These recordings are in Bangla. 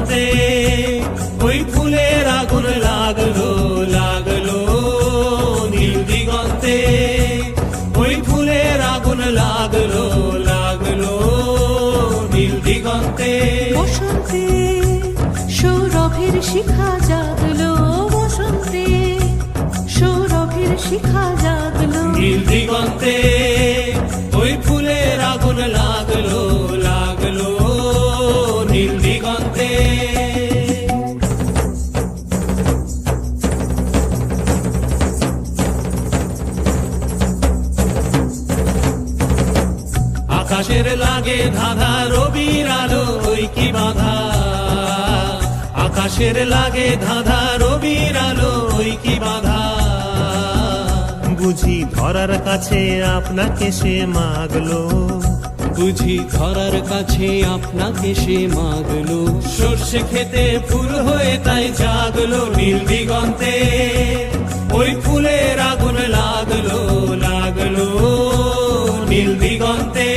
দিগন্তে ওই ফুলের আগুন লাগলো লাগলো নীল দিগন্তে ওই ফুলের আগুন লাগলো লাগলো নীল দিগন্তে বসন্তে সৌরভের শিখা জাগলো বসন্তে সৌরভের শিখা জাগলো নীল দিগন্তে ওই ফুলের আগুন লাগলো লাগলো নীল দিগন্তে আকাশের লাগে ধাঁধা রবির আলো ওই কি বাধা আকাশের লাগে ধাঁধা রবির আলো ওই কি বাধা বুঝি ধরার কাছে আপনাকে সে মাগলো বুঝি ধরার কাছে আপনাকে সে মাগলো সর্ষে খেতে ফুল হয়ে তাই জাগলো নীল দিগন্তে ওই ফুলের আগুন লাগলো লাগলো নীল দিগন্তে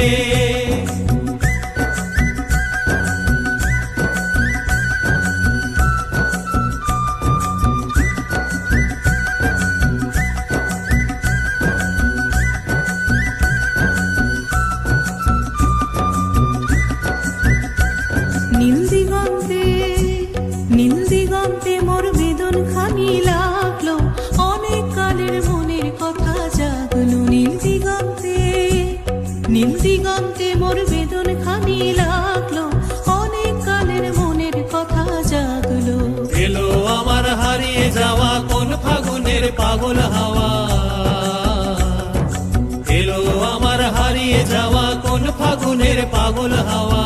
নীল দিগন্তে নীল দিগন্তে মোর বেদন খানি লাগলো অনেক কালের মনের কথা জাগলো নীল দিগন্তে নীল দিগন্তে মোর বেদন খানি লাগলো অনেক কালের মনের কথা জাগলো এলো আমার হারিয়ে যাওয়া কোন ফাগুনের পাগল হাওয়া এলো আমার হারিয়ে যাওয়া কোন ফাগুনের পাগল হাওয়া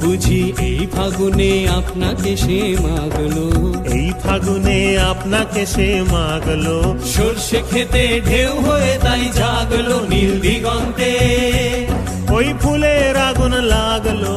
বুঝি এই ফাগুনে আপনাকে সে মাগলো এই ফাগুনে আপনাকে সে মাগলো সর্ষে খেতে ঢেউ হয়ে তাই জাগলো নীল দিগন্তে ওই ফুলের আগুন লাগলো